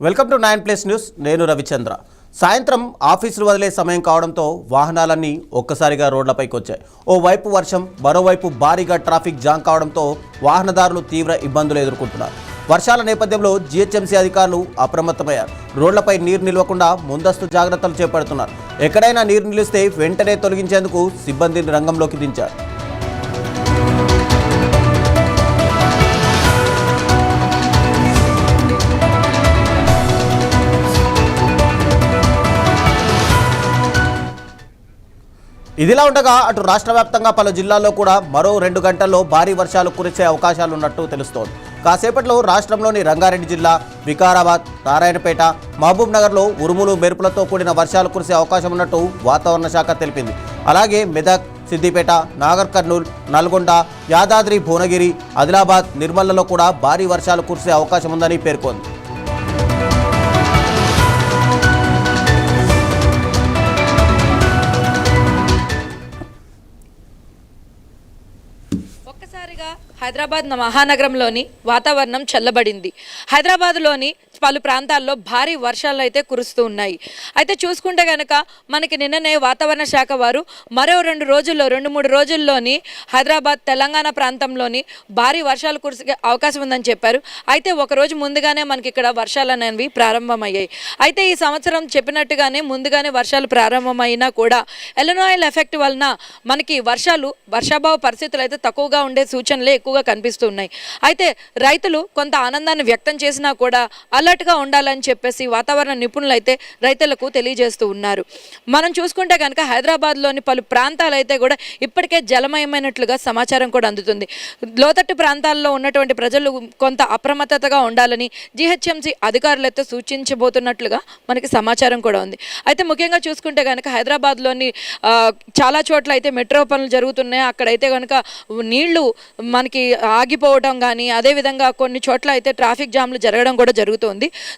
Welcome to 9+ news. నేను రవిచంద్ర. సాయంత్రం ఆఫీసులు వదిలే సమయం కావడంతో వాహనాలన్నీ ఒక్కసారిగా రోడ్లపైకి వచ్చాయి. ఓవైపు వర్షం, మరోవైపు భారీగా ట్రాఫిక్ జామ్ కావడంతో వాహనదారులు తీవ్ర ఇబ్బందులు ఎదుర్కొంటున్నారు. వర్షాల నేపథ్యంలో జీహెచ్ఎంసీ అధికారులు అప్రమత్తమయ్యారు. రోడ్లపై నీరు నిలవకుండా ముందస్తు జాగ్రత్తలు చేపడుతున్నారు. ఎక్కడైనా నీరు నిలిస్తే వెంటనే తొలగించేందుకు సిబ్బందిని రంగంలోకి దించారు. ఇదిలా ఉండగా అటు రాష్ట్ర వ్యాప్తంగా పలు జిల్లాల్లో కూడా మరో 2 గంటల్లో భారీ వర్షాలు కురిసే అవకాశాలున్నట్టు తెలుస్తోంది. కాసేపట్లో రాష్ట్రంలోని రంగారెడ్డి జిల్లా, వికారాబాద్, నారాయణపేట, మహబూబ్ నగర్లో ఉరుములు మెరుపులతో కూడిన వర్షాలు కురిసే అవకాశం ఉన్నట్టు వాతావరణ శాఖ తెలిపింది. అలాగే మెదక్, సిద్దిపేట, నాగర్ కర్నూల్, నల్గొండ, యాదాద్రి భువనగిరి, ఆదిలాబాద్, నిర్మల్లో కూడా భారీ వర్షాలు కురిసే అవకాశం ఉందని పేర్కొంది. ఒక్కసారిగా హైదరాబాద్ మహానగరంలోని వాతావరణం చల్లబడింది. హైదరాబాద్లోని పలు ప్రాంతాల్లో భారీ వర్షాలు అయితే కురుస్తూ ఉన్నాయి. అయితే చూసుకుంటే కనుక మనకి నిన్ననే వాతావరణ శాఖ వారు మరో 2-3 రోజుల్లోని హైదరాబాద్, తెలంగాణ ప్రాంతంలోని భారీ వర్షాలు కురిసే అవకాశం ఉందని చెప్పారు. అయితే ఒకరోజు ముందుగానే మనకి ఇక్కడ వర్షాలు అనేవి ప్రారంభమయ్యాయి. అయితే ఈ సంవత్సరం చెప్పినట్టుగానే ముందుగానే వర్షాలు ప్రారంభమైనా కూడా ఎల్నినో ఎఫెక్ట్ వలన మనకి వర్షాభావ పరిస్థితులు అయితే తక్కువగా ఉండే సూచనలే ఎక్కువగా కనిపిస్తున్నాయి. అయితే రైతులు కొంత ఆనందాన్ని వ్యక్తం చేసినా కూడా అలర్ట్గా ఉండాలని చెప్పేసి వాతావరణ నిపుణులు అయితే రైతులకు తెలియజేస్తూ ఉన్నారు. మనం చూసుకుంటే కనుక హైదరాబాద్లోని పలు ప్రాంతాలు అయితే కూడా ఇప్పటికే జలమయమైనట్లుగా సమాచారం కూడా అందుతుంది. లోతట్టు ప్రాంతాల్లో ఉన్నటువంటి ప్రజలు కొంత అప్రమత్తతగా ఉండాలని జీహెచ్ఎంసీ అధికారులు అయితే సూచించబోతున్నట్లుగా మనకి సమాచారం కూడా ఉంది. అయితే ముఖ్యంగా చూసుకుంటే కనుక హైదరాబాద్లోని చాలా చోట్ల అయితే మెట్రో పనులు జరుగుతున్నాయి. అక్కడైతే కనుక నీళ్లు మనకి ఆగిపోవడం కానీ, అదేవిధంగా కొన్ని చోట్ల అయితే ట్రాఫిక్ జామ్లు జరగడం కూడా జరుగుతుంది.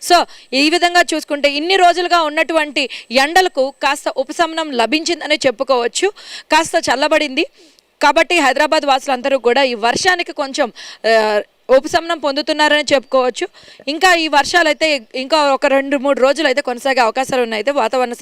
సో ఈ విధంగా చూసుకుంటే ఇన్ని రోజులుగా ఉన్నటువంటి ఎండలకు కాస్త ఉపశమనం లభించిందనే చెప్పుకోవచ్చు. కాస్త చల్లబడింది కాబట్టి హైదరాబాద్ వాసులందరూ కూడా ఈ వర్షానికి కొంచెం ఉపశమనం పొందుతున్నారని చెప్పుకోవచ్చు. ఇంకా ఈ వర్షాలు అయితే ఇంకా ఒక 2-3 రోజులు అయితే కొనసాగే అవకాశాలు ఉన్నాయి. అయితే వాతావరణ